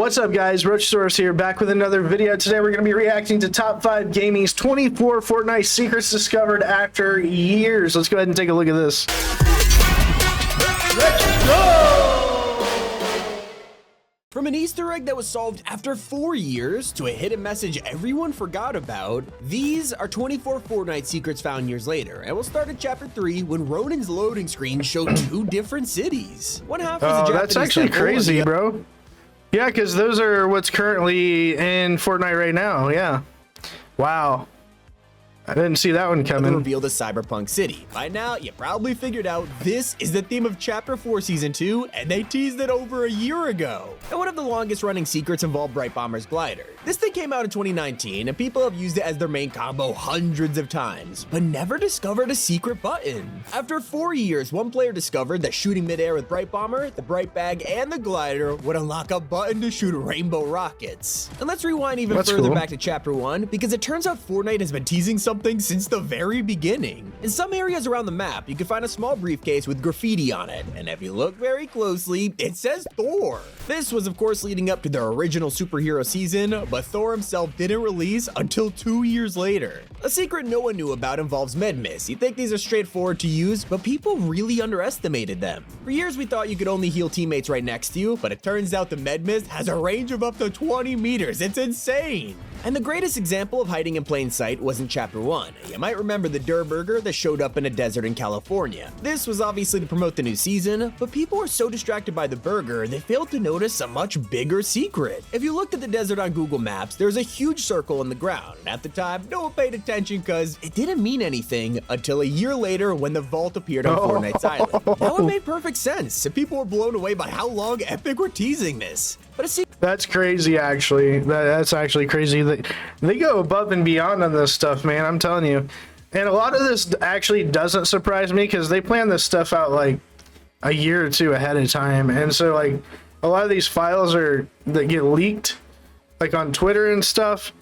What's up, guys? Roachsaurus here, back with another video. Today we're going to be reacting to Top 5 Gaming's 24 Fortnite secrets discovered after years. Let's go ahead and take a look at this. Let's go! From an Easter egg that was solved after 4 years to a hidden message everyone forgot about, these are 24 Fortnite secrets found years later. And we'll start at chapter 3 when Ronan's loading screen showed two different cities. One half is a Japanese that's actually temple, crazy, bro. Yeah, because those are what's currently in Fortnite right now. Yeah. Wow. I didn't see that one coming. Revealed a cyberpunk city. By now, you probably figured out this is the theme of Chapter 4 Season 2, and they teased it over a year ago. And one of the longest running secrets involved Bright Bomber's glider. This thing came out in 2019, and people have used it as their main combo hundreds of times, but never discovered a secret button. After 4 years, one player discovered that shooting midair with Bright Bomber, the Bright Bag, and the glider would unlock a button to shoot rainbow rockets. And let's rewind even further back to Chapter 1, because it turns out Fortnite has been teasing something since the very beginning. In some areas around the map, you can find a small briefcase with graffiti on it, and if you look very closely, it says Thor. This was of course leading up to their original superhero season, but Thor himself didn't release until 2 years later. A secret no one knew about involves medmists. You think these are straightforward to use, but people really underestimated them. For years we thought you could only heal teammates right next to you, but it turns out the medmist has a range of up to 20 meters. It's insane! And the greatest example of hiding in plain sight was in Chapter 1. You might remember the Durr Burger that showed up in a desert in California. This was obviously to promote the new season, but people were so distracted by the burger they failed to notice a much bigger secret. If you looked at the desert on Google Maps, there's a huge circle in the ground. At the time, no one paid attention because it didn't mean anything until a year later when the vault appeared on Fortnite's island. Now it made perfect sense, and people were blown away by how long Epic were teasing this. But that's crazy, actually. That's actually crazy. They go above and beyond on this stuff, man. I'm telling you. And a lot of this actually doesn't surprise me because they plan this stuff out like a year or two ahead of time. And so like a lot of these files that get leaked, like on Twitter and stuff.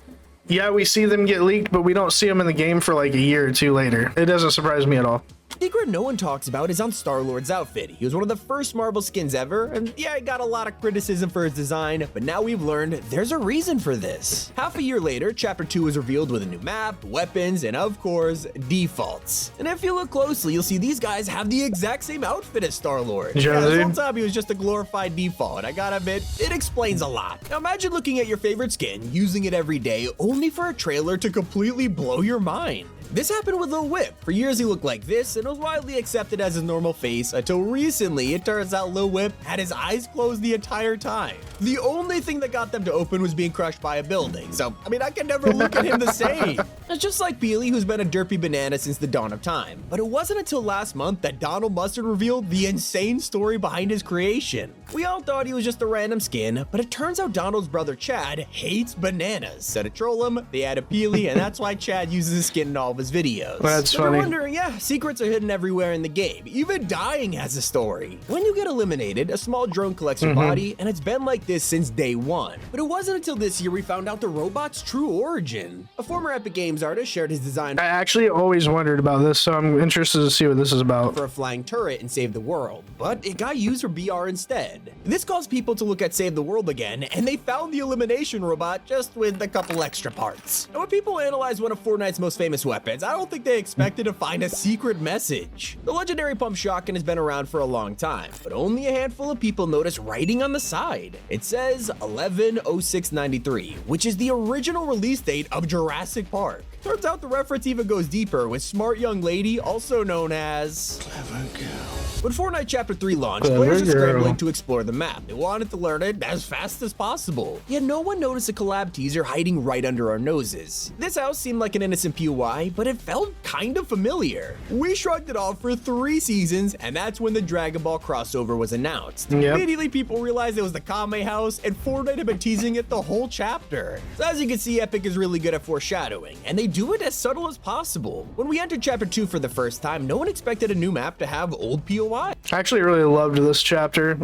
Yeah, we see them get leaked, but we don't see them in the game for like a year or two later. It doesn't surprise me at all. The secret no one talks about is on Star-Lord's outfit. He was one of the first Marvel skins ever, and yeah, he got a lot of criticism for his design, but now we've learned there's a reason for this. Half a year later, Chapter 2 was revealed with a new map, weapons, and of course, defaults. And if you look closely, you'll see these guys have the exact same outfit as Star-Lord. Yeah, this whole time he was just a glorified default, and I gotta admit, it explains a lot. Now imagine looking at your favorite skin, using it every day, only for a trailer to completely blow your mind. This happened with Lil Whip. For years he looked like this and was widely accepted as his normal face until recently it turns out Lil Whip had his eyes closed the entire time. The only thing that got them to open was being crushed by a building. So, I mean, I can never look at him the same. It's just like Peely, who's been a derpy banana since the dawn of time. But it wasn't until last month that Donald Mustard revealed the insane story behind his creation. We all thought he was just a random skin, but it turns out Donald's brother Chad hates bananas. So to troll him, they added Peely, and that's why Chad uses his skin in all of his videos. That's so funny. You're wondering, yeah, secrets are hidden everywhere in the game. Even dying has a story. When you get eliminated, a small drone collects your body, and it's been like this since day one. But it wasn't until this year we found out the robot's true origin. A former Epic Games artist shared his design. I actually always wondered about this, so I'm interested to see what this is about. For a flying turret and save the world, but it got used for BR instead. This caused people to look at Save the World again, and they found the elimination robot just with a couple extra parts. And when people analyze one of Fortnite's most famous weapons, I don't think they expected to find a secret message. The legendary pump shotgun has been around for a long time, but only a handful of people notice writing on the side. It says 11/06/93, which is the original release date of Jurassic Park. Turns out the reference even goes deeper with Smart Young Lady, also known as Clever Girl. When Fortnite Chapter 3 launched, players were scrambling to explore the map. They wanted to learn it as fast as possible. Yet no one noticed a collab teaser hiding right under our noses. This house seemed like an innocent POI, but it felt kind of familiar. We shrugged it off for 3 seasons, and that's when the Dragon Ball crossover was announced. Immediately people realized it was the Kame house, and Fortnite had been teasing it the whole chapter. So as you can see, Epic is really good at foreshadowing, and they do it as subtle as possible. When we entered Chapter 2 for the first time, no one expected a new map to have old POI. I actually really loved this chapter.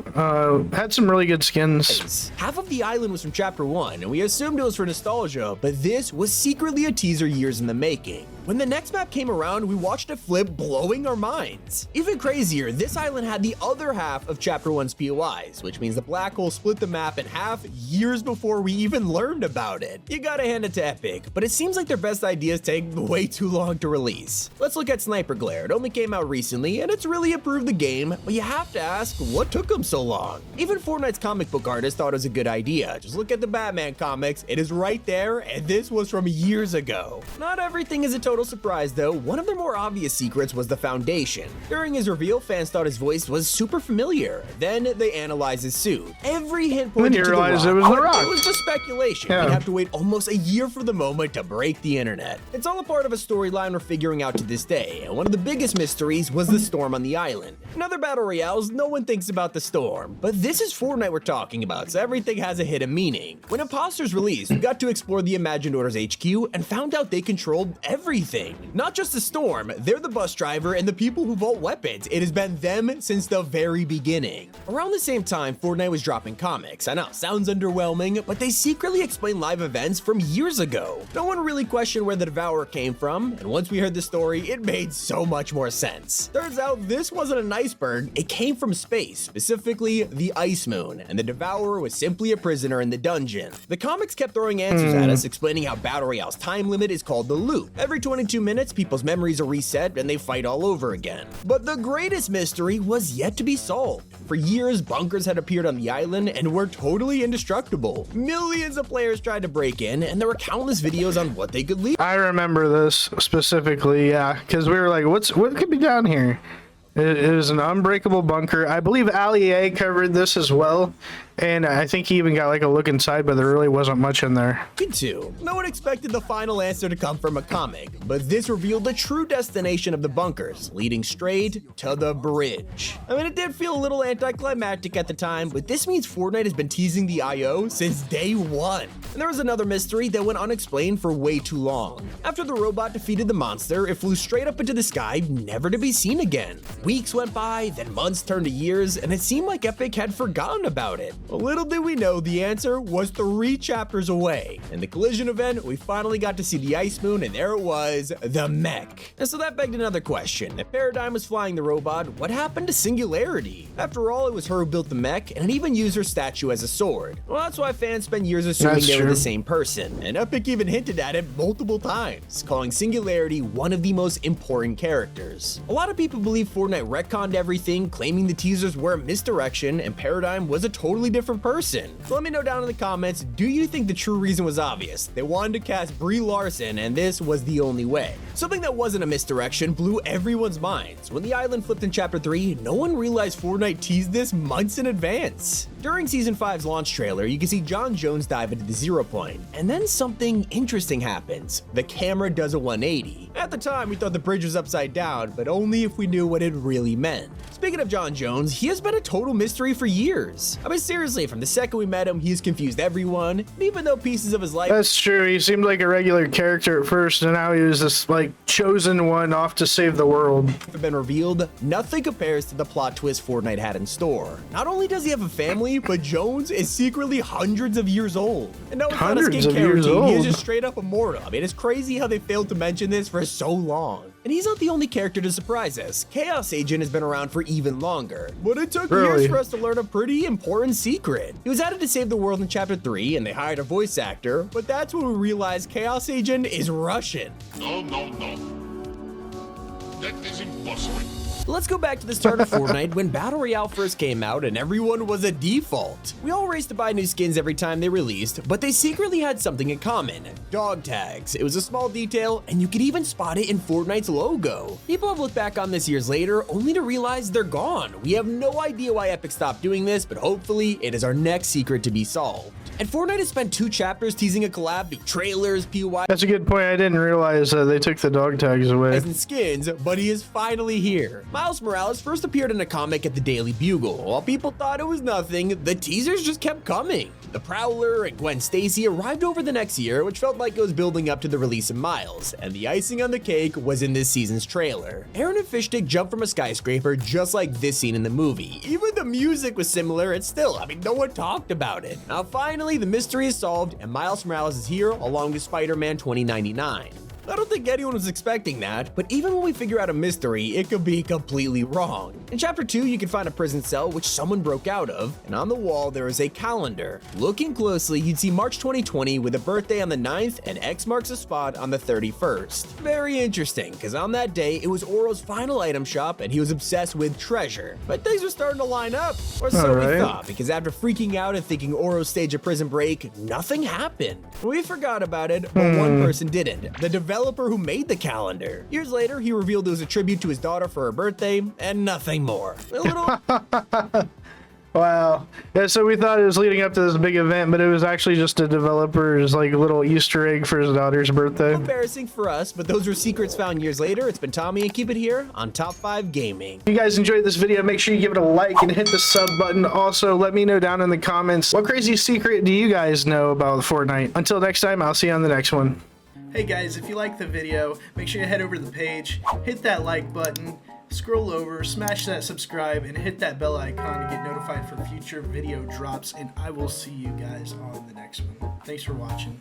Had some really good skins. Half of the island was from Chapter 1, and we assumed it was for nostalgia, but this was secretly a teaser years in the making. When the next map came around, we watched it flip, blowing our minds. Even crazier, this island had the other half of Chapter 1's POIs, which means the black hole split the map in half years before we even learned about it. You gotta hand it to Epic, but it seems like their best ideas take way too long to release. Let's look at Sniper Glare. It only came out recently, and it's really improved the game, but you have to ask, what took them so long? Even Fortnite's comic book artist thought it was a good idea. Just look at the Batman comics, it is right there, and this was from years ago. Not everything is a total surprise though. One of their more obvious secrets was the Foundation. During his reveal, fans thought his voice was super familiar. Then they analyzed his suit. Every hint pointed to The Rock. It was The Rock. It was just speculation. Yeah. We'd have to wait almost a year for the moment to break the internet. It's all a part of a storyline we're figuring out to this day, and one of the biggest mysteries was the storm on the island. In other battle royales, no one thinks about the storm, but this is Fortnite we're talking about, so everything has a hidden meaning. When Imposters released, we got to explore the Imagined Orders HQ and found out they controlled everything. Not just the storm, they're the bus driver and the people who vault weapons. It has been them since the very beginning. Around the same time, Fortnite was dropping comics. I know, sounds underwhelming, but they secretly explained live events from years ago. No one really questioned where the Devourer came from, and once we heard the story, it made so much more sense. Turns out this wasn't an iceberg, it came from space, specifically the Ice Moon, and the Devourer was simply a prisoner in the dungeon. The comics kept throwing answers at us, explaining how Battle Royale's time limit is called the loop. Every 22 minutes, people's memories are reset and they fight all over again. But the greatest mystery was yet to be solved. For years, bunkers had appeared on the island and were totally indestructible. Millions of players tried to break in, and there were countless videos on what they could leave. I remember this specifically, yeah, because we were like, what could be down here? It was an unbreakable bunker. I believe Ali A covered this as well, and I think he even got like a look inside, but there really wasn't much in there. Me too. No one expected the final answer to come from a comic, but this revealed the true destination of the bunkers, leading straight to the bridge. I mean, it did feel a little anticlimactic at the time, but this means Fortnite has been teasing the IO since day one. And there was another mystery that went unexplained for way too long. After the robot defeated the monster, it flew straight up into the sky, never to be seen again. Weeks went by, then months turned to years, and it seemed like Epic had forgotten about it. Little did we know the answer was 3 chapters away. In the collision event, we finally got to see the Ice Moon, and there it was, the mech. And so that begged another question. If Paradigm was flying the robot, what happened to Singularity? After all, it was her who built the mech, and even used her statue as a sword. Well, that's why fans spent years assuming they were the same person, and Epic even hinted at it multiple times, calling Singularity one of the most important characters. A lot of people believe Fortnite retconned everything, claiming the teasers were a misdirection, and Paradigm was a totally different person. So let me know down in the comments, do you think the true reason was obvious? They wanted to cast Brie Larson, and this was the only way. Something that wasn't a misdirection blew everyone's minds. When the island flipped in Chapter 3, no one realized Fortnite teased this months in advance. During Season 5's launch trailer, you can see John Jones dive into the 0 point, and then something interesting happens. The camera does a 180. At the time, we thought the bridge was upside down, but only if we knew what it really meant. Speaking of John Jones, he has been a total mystery for years. I mean, seriously, from the second we met him, he's confused everyone, and even though pieces of his life— That's true, he seemed like a regular character at first, and now he was this, like, chosen one off to save the world. have been revealed, nothing compares to the plot twist Fortnite had in store. Not only does he have a family, but Jones is secretly hundreds of years old. And no, it's not a skincare routine, he is just straight up immortal. I mean, it's crazy how they failed to mention this for so long. And he's not the only character to surprise us. Chaos Agent has been around for even longer. But it took years for us to learn a pretty important secret. He was added to save the world in Chapter 3, and they hired a voice actor, but that's when we realized Chaos Agent is Russian. No. That is impossible. Let's go back to the start of Fortnite when Battle Royale first came out and everyone was a default. We all raced to buy new skins every time they released, but they secretly had something in common: dog tags. It was a small detail, and you could even spot it in Fortnite's logo. People have looked back on this years later only to realize they're gone. We have no idea why Epic stopped doing this, but hopefully it is our next secret to be solved. And Fortnite has spent 2 chapters teasing a collab, big trailers, POI. That's a good point. I didn't realize they took the dog tags away. And skins, but he is finally here. Miles Morales first appeared in a comic at the Daily Bugle. While people thought it was nothing, the teasers just kept coming. The Prowler and Gwen Stacy arrived over the next year, which felt like it was building up to the release of Miles, and the icing on the cake was in this season's trailer. Aaron and Fishstick jumped from a skyscraper just like this scene in the movie. Even the music was similar, and still, I mean, no one talked about it. Now finally, the mystery is solved, and Miles Morales is here along with Spider-Man 2099. I don't think anyone was expecting that, but even when we figure out a mystery, it could be completely wrong. In Chapter 2, you can find a prison cell which someone broke out of, and on the wall there is a calendar. Looking closely, you'd see March 2020 with a birthday on the 9th and X marks a spot on the 31st. Very interesting, because on that day, it was Oro's final item shop and he was obsessed with treasure. But things were starting to line up, or so we thought, because after freaking out and thinking Oro staged a prison break, nothing happened. We forgot about it, but one person didn't, the developer who made the calendar. Years later, he revealed it was a tribute to his daughter for her birthday, and nothing more. A little... Wow. Yeah, so we thought it was leading up to this big event, but it was actually just a developer's like little Easter egg for his daughter's birthday. Embarrassing for us, but those were secrets found years later. It's been Tommy, and keep it here on Top 5 Gaming. If you guys enjoyed this video, make sure you give it a like and hit the sub button. Also, let me know down in the comments, what crazy secret do you guys know about Fortnite? Until next time, I'll see you on the next one. Hey guys, if you liked the video, make sure you head over to the page, hit that like button, scroll over, smash that subscribe, and hit that bell icon to get notified for future video drops, and I will see you guys on the next one. Thanks for watching.